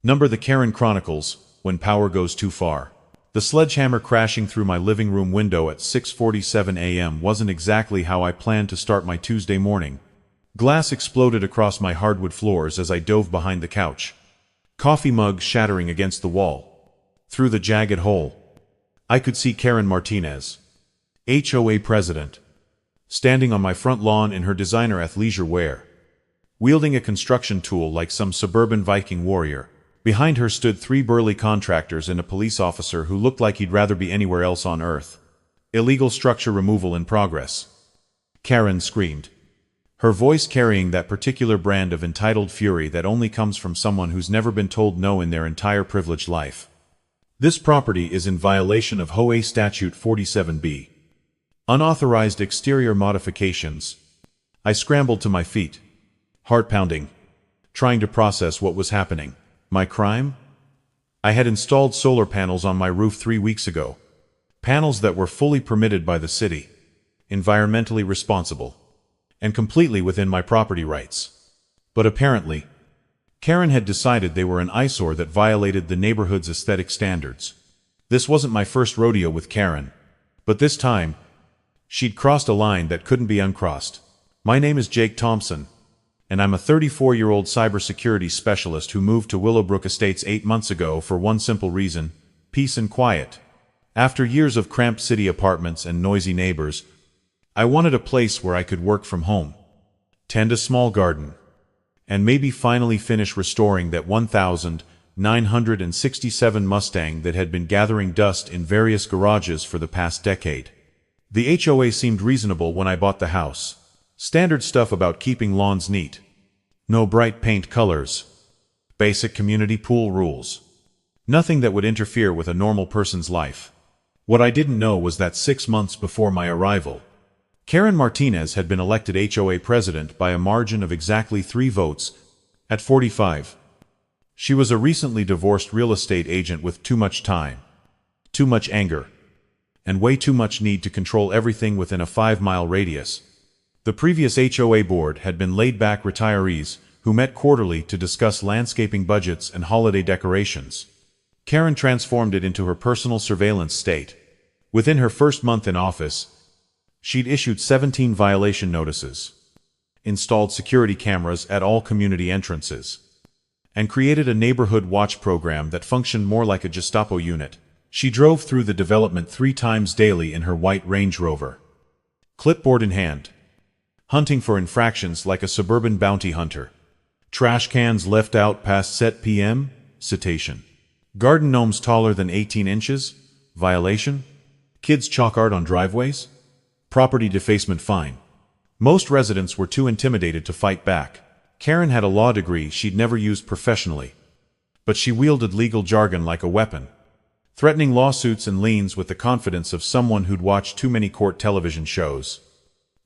Number the Karen Chronicles, when power goes too far. The sledgehammer crashing through my living room window at 6:47 a.m. wasn't exactly how I planned to start my Tuesday morning. Glass exploded across my hardwood floors as I dove behind the couch. Coffee mug shattering against the wall. Through the jagged hole, I could see Karen Martinez, HOA president, standing on my front lawn in her designer athleisure wear, wielding a construction tool like some suburban Viking warrior. Behind her stood 3 burly contractors and a police officer who looked like he'd rather be anywhere else on earth. Illegal structure removal in progress. Karen screamed, her voice carrying that particular brand of entitled fury that only comes from someone who's never been told no in their entire privileged life. This property is in violation of HOA Statute 47B. Unauthorized exterior modifications. I scrambled to my feet, heart pounding, trying to process what was happening. My crime? I had installed solar panels on my roof 3 weeks ago. Panels that were fully permitted by the city, environmentally responsible, and completely within my property rights. But apparently, Karen had decided they were an eyesore that violated the neighborhood's aesthetic standards. This wasn't my first rodeo with Karen, but this time, she'd crossed a line that couldn't be uncrossed. My name is Jake Thompson, and I'm a 34-year-old cybersecurity specialist who moved to Willowbrook Estates 8 months ago for one simple reason: peace and quiet. After years of cramped city apartments and noisy neighbors, I wanted a place where I could work from home, tend a small garden, and maybe finally finish restoring that 1967 Mustang that had been gathering dust in various garages for the past decade. The HOA seemed reasonable when I bought the house. Standard stuff about keeping lawns neat. No bright paint colors. Basic community pool rules. Nothing that would interfere with a normal person's life. What I didn't know was that 6 months before my arrival, Karen Martinez had been elected HOA president by a margin of exactly 3 votes, at 45. She was a recently divorced real estate agent with too much time, too much anger, and way too much need to control everything within a 5-mile radius. The previous HOA board had been laid-back retirees who met quarterly to discuss landscaping budgets and holiday decorations. Karen transformed it into her personal surveillance state. Within her first month in office, she'd issued 17 violation notices, installed security cameras at all community entrances, and created a neighborhood watch program that functioned more like a Gestapo unit. She drove through the development 3 times daily in her white Range Rover, clipboard in hand, hunting for infractions like a suburban bounty hunter. Trash cans left out past set PM? Citation. Garden gnomes taller than 18 inches? Violation. Kids chalk art on driveways? Property defacement fine. Most residents were too intimidated to fight back. Karen had a law degree she'd never used professionally, but she wielded legal jargon like a weapon, threatening lawsuits and liens with the confidence of someone who'd watched too many court television shows.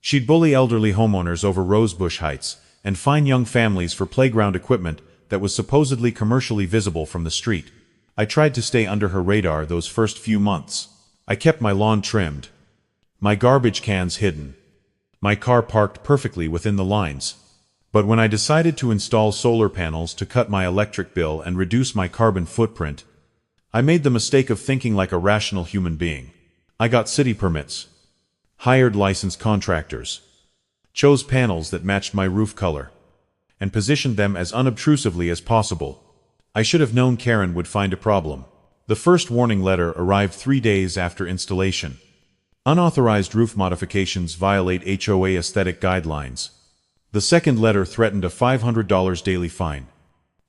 She'd bully elderly homeowners over rosebush heights and fine young families for playground equipment that was supposedly commercially visible from the street. I tried to stay under her radar those first few months. I kept my lawn trimmed, my garbage cans hidden, my car parked perfectly within the lines. But when I decided to install solar panels to cut my electric bill and reduce my carbon footprint, I made the mistake of thinking like a rational human being. I got city permits, hired licensed contractors, chose panels that matched my roof color, and positioned them as unobtrusively as possible. I should have known Karen would find a problem. The first warning letter arrived 3 days after installation. Unauthorized roof modifications violate HOA aesthetic guidelines. The second letter threatened a $500 daily fine.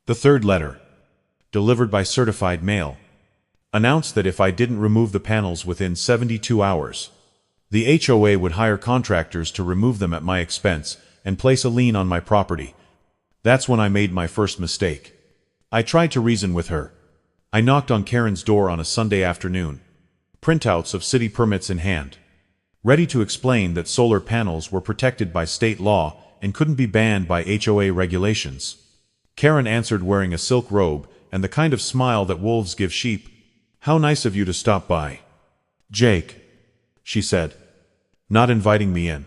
The third letter, delivered by certified mail, announced that if I didn't remove the panels within 72 hours, the HOA would hire contractors to remove them at my expense and place a lien on my property. That's when I made my first mistake. I tried to reason with her. I knocked on Karen's door on a Sunday afternoon, printouts of city permits in hand, ready to explain that solar panels were protected by state law and couldn't be banned by HOA regulations. Karen answered wearing a silk robe and the kind of smile that wolves give sheep. "How nice of you to stop by, Jake," she said, not inviting me in.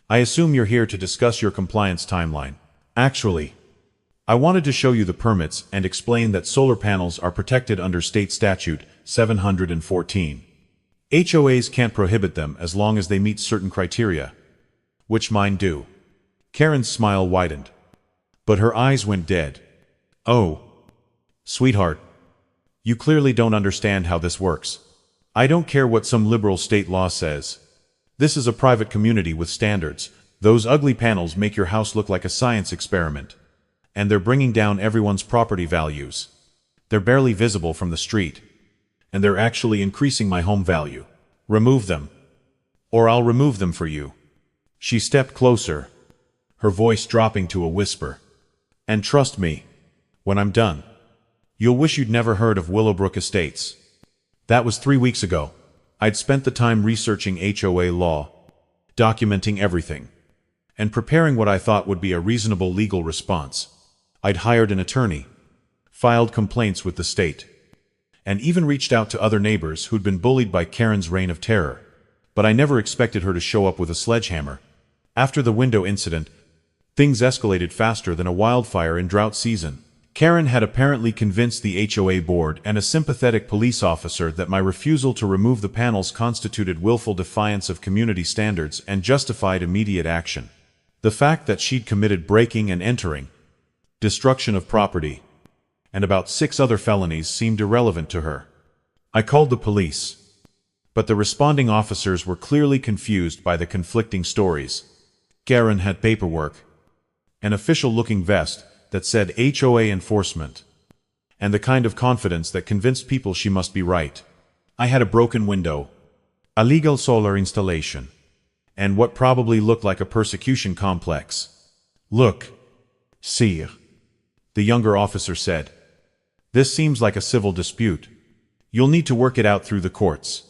"I assume you're here to discuss your compliance timeline." Actually, I wanted to show you the permits and explain that solar panels are protected under State Statute 714. HOAs can't prohibit them as long as they meet certain criteria. Which mine do. Karen's smile widened. But her eyes went dead. Oh, sweetheart. You clearly don't understand how this works. I don't care what some liberal state law says. This is a private community with standards. Those ugly panels make your house look like a science experiment. And they're bringing down everyone's property values. They're barely visible from the street. And they're actually increasing my home value. Remove them. Or I'll remove them for you. She stepped closer, her voice dropping to a whisper. And trust me, when I'm done, you'll wish you'd never heard of Willowbrook Estates. That was 3 weeks ago. I'd spent the time researching HOA law, documenting everything, and preparing what I thought would be a reasonable legal response. I'd hired an attorney, filed complaints with the state, and even reached out to other neighbors who'd been bullied by Karen's reign of terror. But I never expected her to show up with a sledgehammer. After the window incident, things escalated faster than a wildfire in drought season. Karen had apparently convinced the HOA board and a sympathetic police officer that my refusal to remove the panels constituted willful defiance of community standards and justified immediate action. The fact that she'd committed breaking and entering, destruction of property, and about 6 other felonies seemed irrelevant to her. I called the police, but the responding officers were clearly confused by the conflicting stories. Karen had paperwork, an official-looking vest that said HOA enforcement, and the kind of confidence that convinced people she must be right. I had a broken window, a legal solar installation, and what probably looked like a persecution complex. Look, sire, the younger officer said. This seems like a civil dispute. You'll need to work it out through the courts.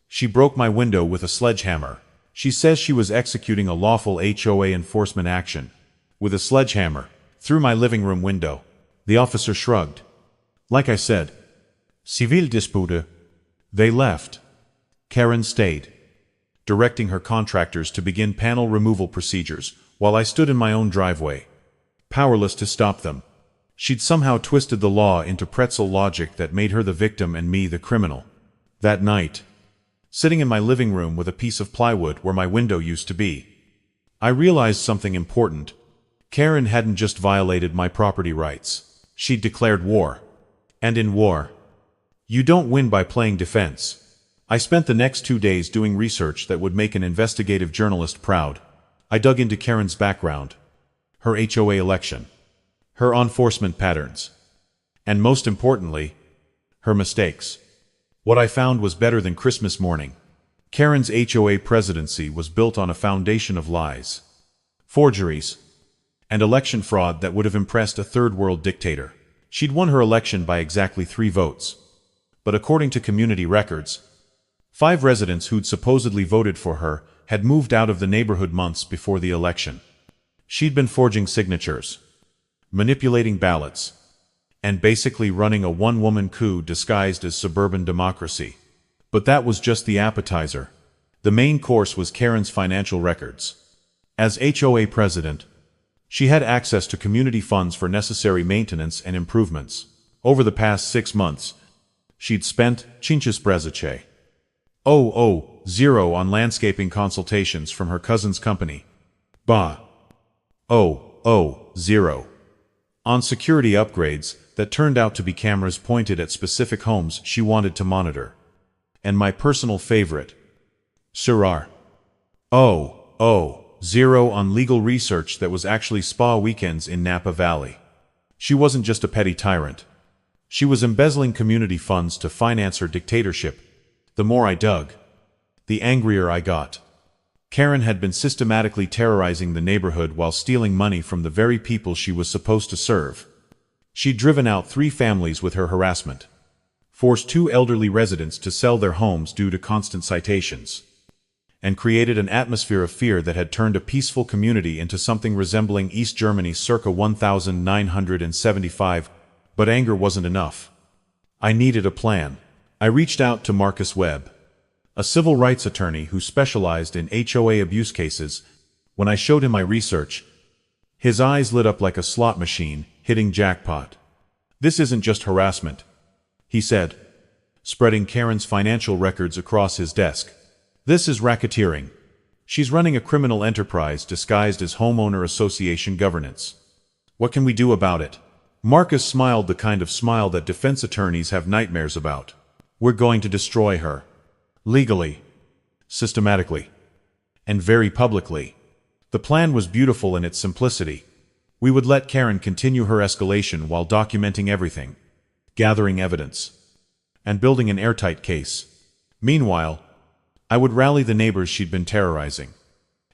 She broke my window with a sledgehammer. She says she was executing a lawful HOA enforcement action, with a sledgehammer, through my living room window. The officer shrugged. Like I said, civil dispute. They left. Karen stayed, directing her contractors to begin panel removal procedures, while I stood in my own driveway, powerless to stop them. She'd somehow twisted the law into pretzel logic that made her the victim and me the criminal. That night, sitting in my living room with a piece of plywood where my window used to be, I realized something important. Karen hadn't just violated my property rights. She'd declared war. And in war, you don't win by playing defense. I spent the next 2 days doing research that would make an investigative journalist proud. I dug into Karen's background, her HOA election, her enforcement patterns, and most importantly, her mistakes. What I found was better than Christmas morning. Karen's HOA presidency was built on a foundation of lies, forgeries, and election fraud that would have impressed a third-world dictator. She'd won her election by exactly 3 votes. But according to community records, 5 residents who'd supposedly voted for her had moved out of the neighborhood months before the election. She'd been forging signatures, manipulating ballots, and basically running a one-woman coup disguised as suburban democracy. But that was just the appetizer. The main course was Karen's financial records. As HOA president, she had access to community funds for necessary maintenance and improvements. Over the past 6 months, she'd spent 0.0 on landscaping consultations from her cousin's company. 0.0 on security upgrades that turned out to be cameras pointed at specific homes she wanted to monitor. And my personal favorite, 0.0 on legal research that was actually spa weekends in Napa Valley. She wasn't just a petty tyrant. She was embezzling community funds to finance her dictatorship. The more I dug, the angrier I got. Karen had been systematically terrorizing the neighborhood while stealing money from the very people she was supposed to serve. She'd driven out 3 families with her harassment, forced 2 elderly residents to sell their homes due to constant citations, and created an atmosphere of fear that had turned a peaceful community into something resembling East Germany circa 1975. But anger wasn't enough. I needed a plan. I reached out to Marcus Webb, a civil rights attorney who specialized in HOA abuse cases. When I showed him my research, his eyes lit up like a slot machine. hitting jackpot. This isn't just harassment, he said, spreading Karen's financial records across his desk. This is racketeering. She's running a criminal enterprise disguised as homeowner association governance. What can we do about it? Marcus smiled, the kind of smile that defense attorneys have nightmares about. We're going to destroy her. Legally, systematically, and very publicly. The plan was beautiful in its simplicity. We would let Karen continue her escalation while documenting everything, gathering evidence, and building an airtight case. Meanwhile, I would rally the neighbors she'd been terrorizing,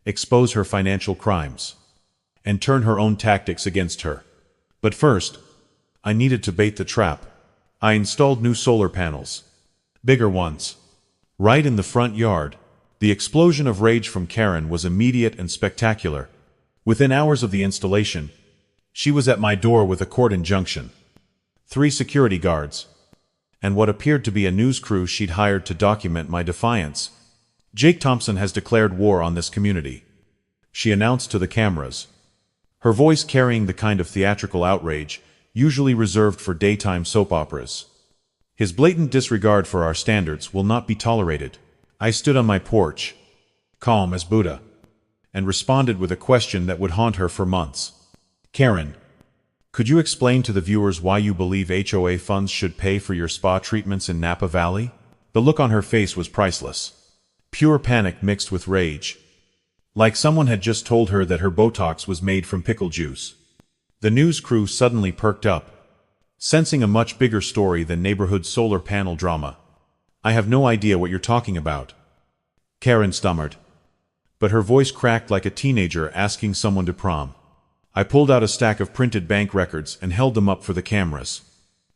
expose her financial crimes, and turn her own tactics against her. But first, I needed to bait the trap. I installed new solar panels, bigger ones, right in the front yard. The explosion of rage from Karen was immediate and spectacular. Within hours of the installation, she was at my door with a court injunction, 3 security guards, and what appeared to be a news crew she'd hired to document my defiance. Jake Thompson has declared war on this community, she announced to the cameras, her voice carrying the kind of theatrical outrage usually reserved for daytime soap operas. His blatant disregard for our standards will not be tolerated. I stood on my porch, calm as Buddha, and responded with a question that would haunt her for months. Karen, could you explain to the viewers why you believe HOA funds should pay for your spa treatments in Napa Valley? The look on her face was priceless. Pure panic mixed with rage. Like someone had just told her that her Botox was made from pickle juice. The news crew suddenly perked up, sensing a much bigger story than neighborhood solar panel drama. I have no idea what you're talking about, Karen stammered, but her voice cracked like a teenager asking someone to prom. I pulled out a stack of printed bank records and held them up for the cameras.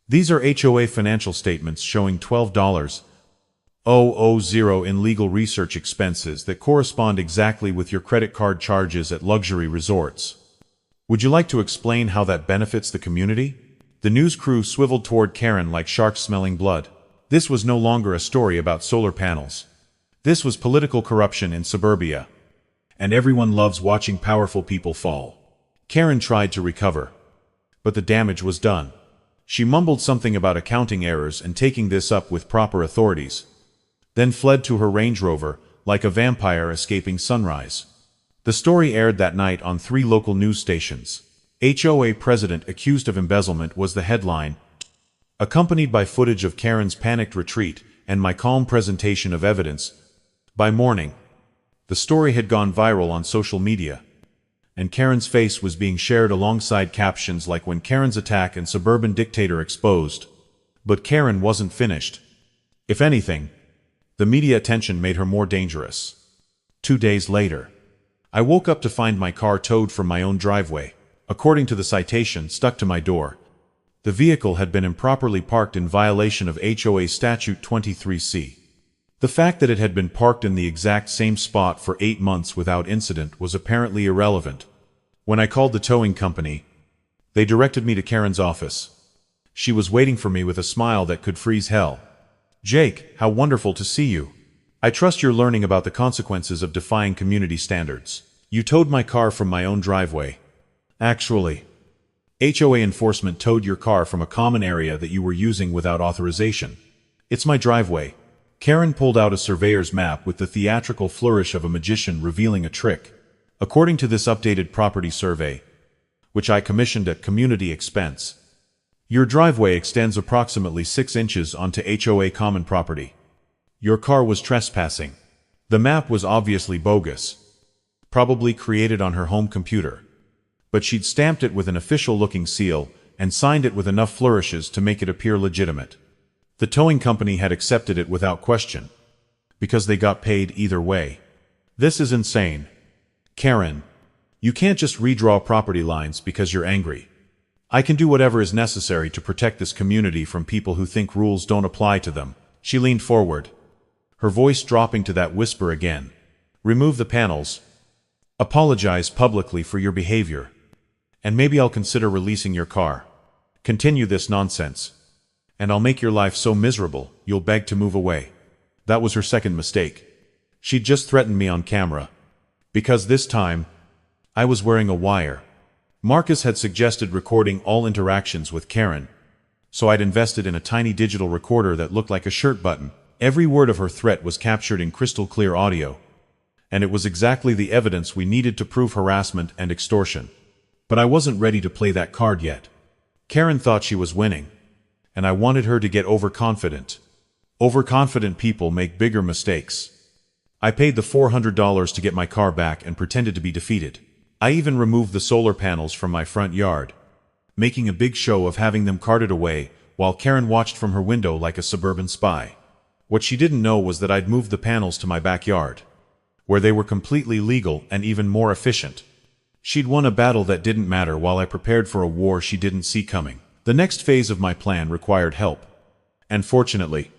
These are HOA financial statements showing $12,000 in legal research expenses that correspond exactly with your credit card charges at luxury resorts. Would you like to explain how that benefits the community? The news crew swiveled toward Karen like sharks smelling blood. This was no longer a story about solar panels. This was political corruption in suburbia. And everyone loves watching powerful people fall. Karen tried to recover, but the damage was done. She mumbled something about accounting errors and taking this up with proper authorities, then fled to her Range Rover like a vampire escaping sunrise. The story aired that night on 3 local news stations. HOA president accused of embezzlement was the headline, accompanied by footage of Karen's panicked retreat and my calm presentation of evidence. By morning, the story had gone viral on social media, and Karen's face was being shared alongside captions like "When Karen's attack and suburban dictator exposed." But Karen wasn't finished. If anything, the media attention made her more dangerous. 2 days later, I woke up to find my car towed from my own driveway. According to the citation stuck to my door, the vehicle had been improperly parked in violation of HOA Statute 23C. The fact that it had been parked in the exact same spot for 8 months without incident was apparently irrelevant. When I called the towing company, they directed me to Karen's office. She was waiting for me with a smile that could freeze hell. "Jake, how wonderful to see you. I trust you're learning about the consequences of defying community standards. You towed my car from my own driveway. Actually, HOA enforcement towed your car from a common area that you were using without authorization. It's my driveway." Karen pulled out a surveyor's map with the theatrical flourish of a magician revealing a trick. According to this updated property survey, which I commissioned at community expense, your driveway extends approximately 6 inches onto HOA common property. Your car was trespassing. The map was obviously bogus, probably created on her home computer, but she'd stamped it with an official-looking seal and signed it with enough flourishes to make it appear legitimate. The towing company had accepted it without question, because they got paid either way. This is insane. Karen, you can't just redraw property lines because you're angry. I can do whatever is necessary to protect this community from people who think rules don't apply to them. She leaned forward, her voice dropping to that whisper again. Remove the panels. Apologize publicly for your behavior. And maybe I'll consider releasing your car. Continue this nonsense, and I'll make your life so miserable you'll beg to move away. That was her second mistake. She'd just threatened me on camera, because this time, I was wearing a wire. Marcus had suggested recording all interactions with Karen, so I'd invested in a tiny digital recorder that looked like a shirt button. Every word of her threat was captured in crystal clear audio, and it was exactly the evidence we needed to prove harassment and extortion. But I wasn't ready to play that card yet. Karen thought she was winning, and I wanted her to get overconfident. Overconfident people make bigger mistakes. I paid the $400 to get my car back and pretended to be defeated. I even removed the solar panels from my front yard, making a big show of having them carted away, while Karen watched from her window like a suburban spy. What she didn't know was that I'd moved the panels to my backyard, where they were completely legal and even more efficient. She'd won a battle that didn't matter while I prepared for a war she didn't see coming. The next phase of my plan required help. And fortunately,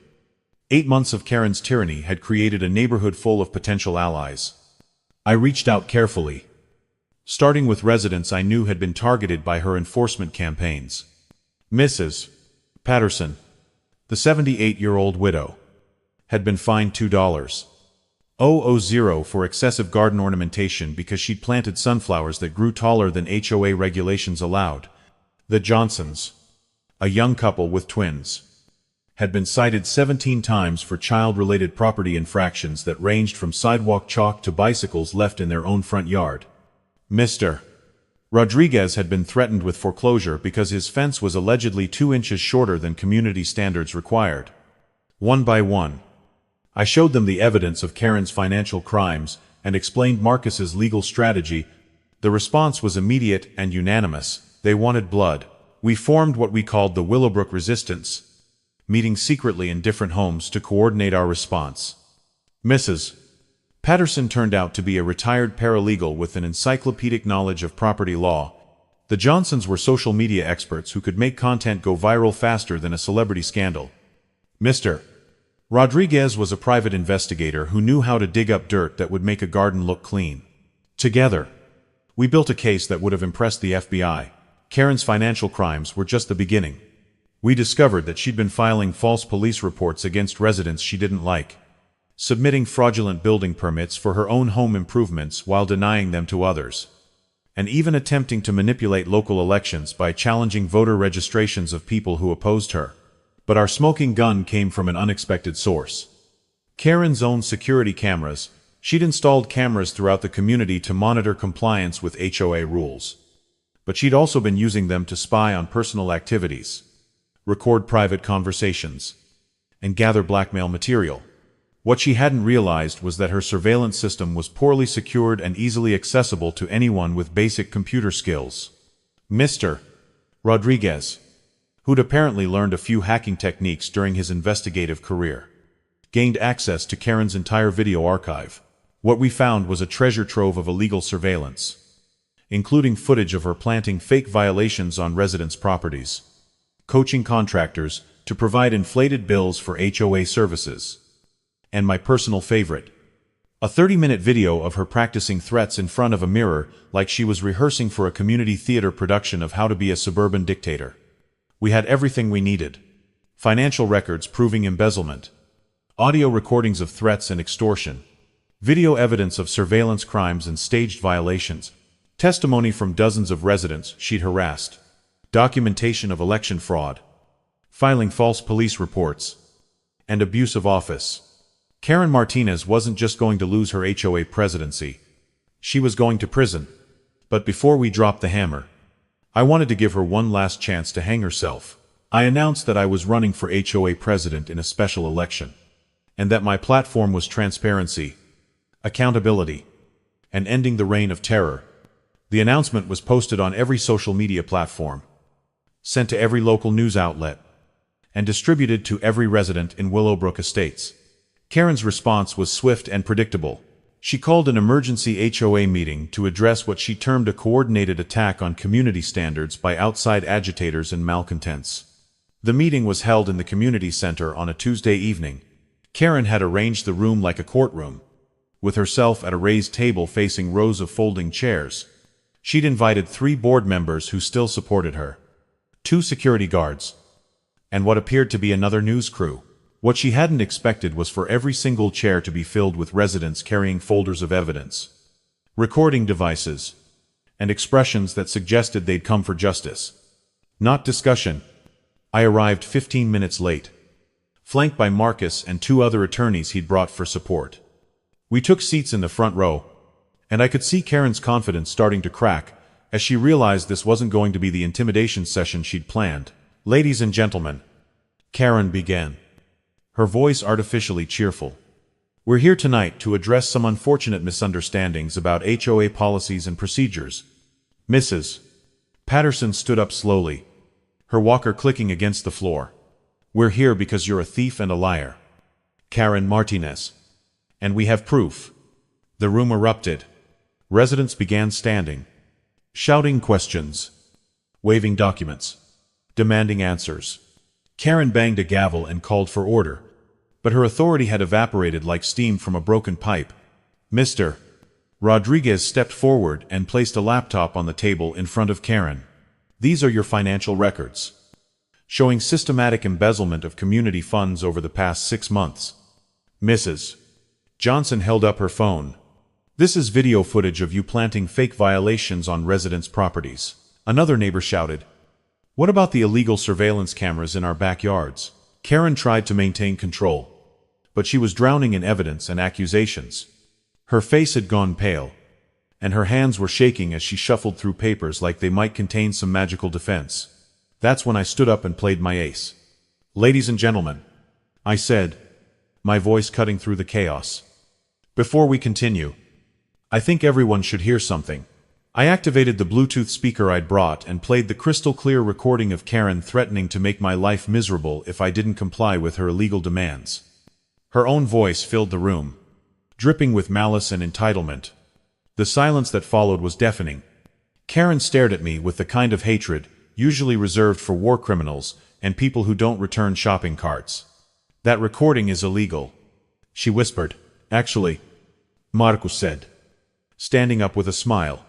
8 months of Karen's tyranny had created a neighborhood full of potential allies. I reached out carefully, starting with residents I knew had been targeted by her enforcement campaigns. Mrs. Patterson, the 78-year-old widow, had been fined $2,000 for excessive garden ornamentation because she'd planted sunflowers that grew taller than HOA regulations allowed. The Johnsons, a young couple with twins, had been cited 17 times for child-related property infractions that ranged from sidewalk chalk to bicycles left in their own front yard. Mr. Rodriguez had been threatened with foreclosure because his fence was allegedly 2 inches shorter than community standards required. One by one, I showed them the evidence of Karen's financial crimes and explained Marcus's legal strategy. The response was immediate and unanimous. They wanted blood. We formed what we called the Willowbrook Resistance, meeting secretly in different homes to coordinate our response. Mrs. Patterson turned out to be a retired paralegal with an encyclopedic knowledge of property law. The Johnsons were social media experts who could make content go viral faster than a celebrity scandal. Mr. Rodriguez was a private investigator who knew how to dig up dirt that would make a garden look clean. Together, we built a case that would have impressed the FBI. Karen's financial crimes were just the beginning. We discovered that she'd been filing false police reports against residents she didn't like, submitting fraudulent building permits for her own home improvements while denying them to others, and even attempting to manipulate local elections by challenging voter registrations of people who opposed her. But our smoking gun came from an unexpected source. Karen's own security cameras. She'd installed cameras throughout the community to monitor compliance with HOA rules. But she'd also been using them to spy on personal activities, record private conversations, and gather blackmail material. What she hadn't realized was that her surveillance system was poorly secured and easily accessible to anyone with basic computer skills. Mr. Rodriguez, who'd apparently learned a few hacking techniques during his investigative career, gained access to Karen's entire video archive. What we found was a treasure trove of illegal surveillance, including footage of her planting fake violations on residents' properties, coaching contractors to provide inflated bills for HOA services, and my personal favorite, a 30-minute video of her practicing threats in front of a mirror like she was rehearsing for a community theater production of How to Be a Suburban Dictator. We had everything we needed: financial records proving embezzlement, audio recordings of threats and extortion, video evidence of surveillance crimes and staged violations, testimony from dozens of residents she'd harassed, documentation of election fraud, filing false police reports, and abuse of office. Karen Martinez wasn't just going to lose her HOA presidency. She was going to prison. But before we dropped the hammer, I wanted to give her one last chance to hang herself. I announced that I was running for HOA president in a special election, and that my platform was transparency, accountability, and ending the reign of terror. The announcement was posted on every social media platform, sent to every local news outlet, and distributed to every resident in Willowbrook Estates. Karen's response was swift and predictable. She called an emergency HOA meeting to address what she termed a coordinated attack on community standards by outside agitators and malcontents. The meeting was held in the community center on a Tuesday evening. Karen had arranged the room like a courtroom, with herself at a raised table facing rows of folding chairs. She'd invited 3 board members who still supported her, 2 security guards, and what appeared to be another news crew. What she hadn't expected was for every single chair to be filled with residents carrying folders of evidence, recording devices, and expressions that suggested they'd come for justice, not discussion. I arrived 15 minutes late, flanked by Marcus and 2 other attorneys he'd brought for support. We took seats in the front row, and I could see Karen's confidence starting to crack as she realized this wasn't going to be the intimidation session she'd planned. "Ladies and gentlemen," Karen began, her voice artificially cheerful, "we're here tonight to address some unfortunate misunderstandings about HOA policies and procedures." Mrs. Patterson stood up slowly, her walker clicking against the floor. "We're here because you're a thief and a liar, Karen Martinez. And we have proof." The room erupted. Residents began standing, shouting questions, waving documents, demanding answers. Karen banged a gavel and called for order, but her authority had evaporated like steam from a broken pipe. Mr. Rodriguez stepped forward and placed a laptop on the table in front of Karen. "These are your financial records, showing systematic embezzlement of community funds over the past 6 months." Mrs. Johnson held up her phone. "This is video footage of you planting fake violations on residents' properties." Another neighbor shouted, "What about the illegal surveillance cameras in our backyards?" Karen tried to maintain control, but she was drowning in evidence and accusations. Her face had gone pale, and her hands were shaking as she shuffled through papers like they might contain some magical defense. That's when I stood up and played my ace. "Ladies and gentlemen," I said, my voice cutting through the chaos, "before we continue, I think everyone should hear something." I activated the Bluetooth speaker I'd brought and played the crystal-clear recording of Karen threatening to make my life miserable if I didn't comply with her illegal demands. Her own voice filled the room, dripping with malice and entitlement. The silence that followed was deafening. Karen stared at me with the kind of hatred usually reserved for war criminals and people who don't return shopping carts. "That recording is illegal," she whispered. "Actually," Marcus said, standing up with a smile,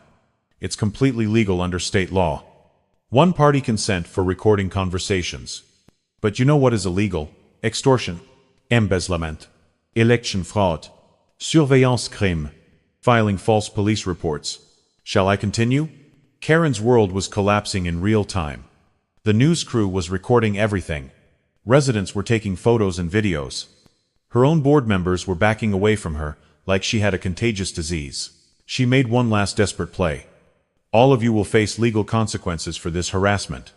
"it's completely legal under state law. One-party consent for recording conversations. But you know what is illegal? Extortion, embezzlement, election fraud, surveillance crime, filing false police reports." Shall I continue? Karen's world was collapsing in real time. The news crew was recording everything. Residents were taking photos and videos. Her own board members were backing away from her, like she had a contagious disease. She made one last desperate play. "All of you will face legal consequences for this harassment,"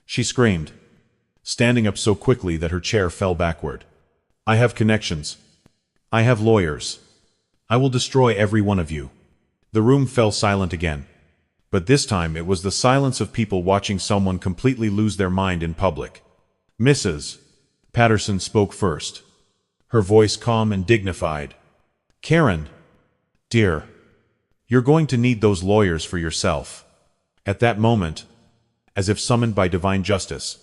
she screamed, standing up so quickly that her chair fell backward. "I have connections. I have lawyers. I will destroy every one of you." The room fell silent again. But this time it was the silence of people watching someone completely lose their mind in public. Mrs. Patterson spoke first, her voice calm and dignified. "Karen, dear, you're going to need those lawyers for yourself." At that moment, as if summoned by divine justice,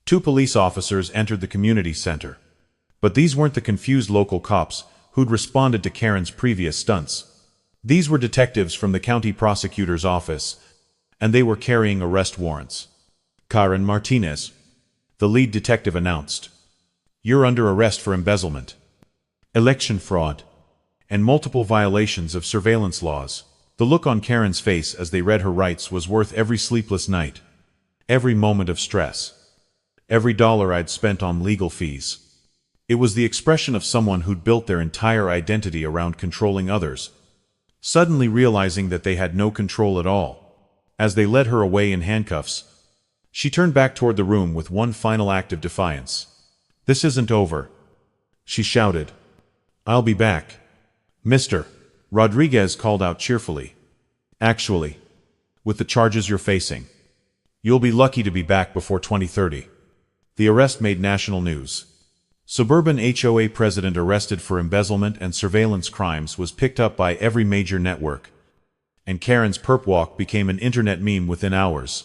2 police officers entered the community center. But these weren't the confused local cops who'd responded to Karen's previous stunts. These were detectives from the county prosecutor's office, and they were carrying arrest warrants. "Karen Martinez," the lead detective announced, "you're under arrest for embezzlement, election fraud, and multiple violations of surveillance laws." The look on Karen's face as they read her rights was worth every sleepless night, every moment of stress, every dollar I'd spent on legal fees. It was the expression of someone who'd built their entire identity around controlling others, suddenly realizing that they had no control at all. As they led her away in handcuffs, she turned back toward the room with one final act of defiance. "This isn't over," she shouted. "I'll be back." "Mr. Rodriguez called out cheerfully. "Actually, with the charges you're facing, you'll be lucky to be back before 2030. The arrest made national news. Suburban HOA president arrested for embezzlement and surveillance crimes was picked up by every major network, and Karen's perp walk became an internet meme within hours.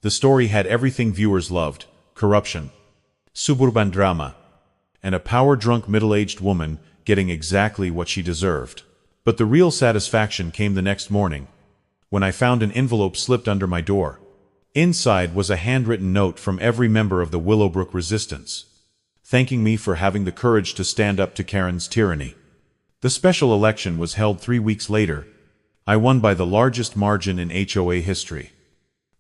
The story had everything viewers loved: corruption, suburban drama, and a power-drunk middle-aged woman getting exactly what she deserved. But the real satisfaction came the next morning, when I found an envelope slipped under my door. Inside was a handwritten note from every member of the Willowbrook resistance, thanking me for having the courage to stand up to Karen's tyranny. The special election was held 3 weeks later. I won by the largest margin in HOA history.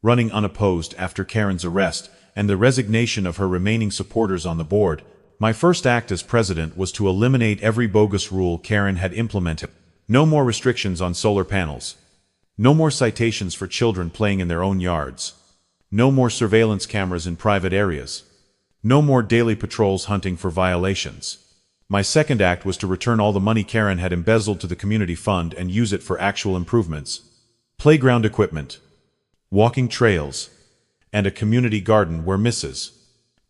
Running unopposed after Karen's arrest and the resignation of her remaining supporters on the board, my first act as president was to eliminate every bogus rule Karen had implemented. No more restrictions on solar panels. No more citations for children playing in their own yards. No more surveillance cameras in private areas. No more daily patrols hunting for violations. My second act was to return all the money Karen had embezzled to the community fund and use it for actual improvements. Playground equipment, walking trails, and a community garden where Mrs.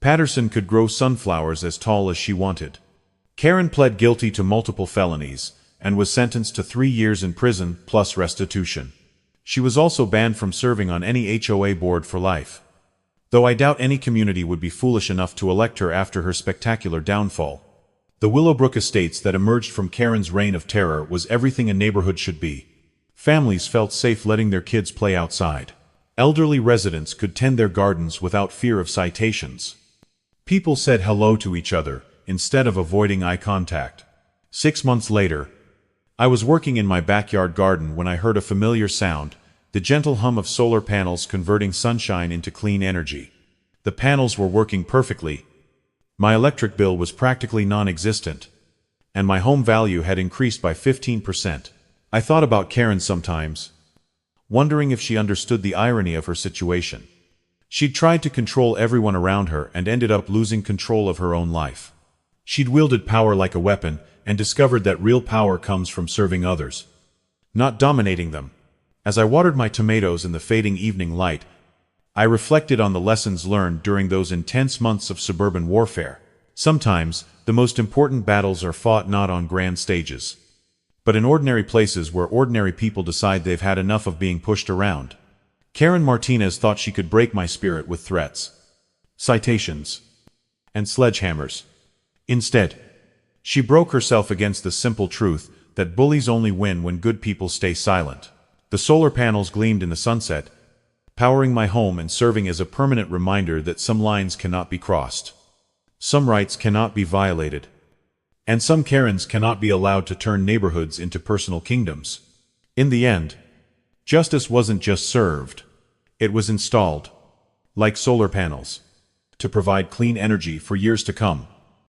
Patterson could grow sunflowers as tall as she wanted. Karen pled guilty to multiple felonies and was sentenced to 3 years in prison plus restitution. She was also banned from serving on any HOA board for life. Though I doubt any community would be foolish enough to elect her after her spectacular downfall. The Willowbrook estates that emerged from Karen's reign of terror was everything a neighborhood should be. Families felt safe letting their kids play outside. Elderly residents could tend their gardens without fear of citations. People said hello to each other instead of avoiding eye contact. 6 months later, I was working in my backyard garden when I heard a familiar sound, the gentle hum of solar panels converting sunshine into clean energy. The panels were working perfectly. My electric bill was practically non-existent, and my home value had increased by 15%. I thought about Karen sometimes, wondering if she understood the irony of her situation. She'd tried to control everyone around her and ended up losing control of her own life. She'd wielded power like a weapon and discovered that real power comes from serving others, not dominating them. As I watered my tomatoes in the fading evening light, I reflected on the lessons learned during those intense months of suburban warfare. Sometimes, the most important battles are fought not on grand stages, but in ordinary places where ordinary people decide they've had enough of being pushed around. Karen Martinez thought she could break my spirit with threats, citations, and sledgehammers. Instead, she broke herself against the simple truth that bullies only win when good people stay silent. The solar panels gleamed in the sunset, powering my home and serving as a permanent reminder that some lines cannot be crossed, some rights cannot be violated, and some Karens cannot be allowed to turn neighborhoods into personal kingdoms. In the end, justice wasn't just served, it was installed, like solar panels, to provide clean energy for years to come.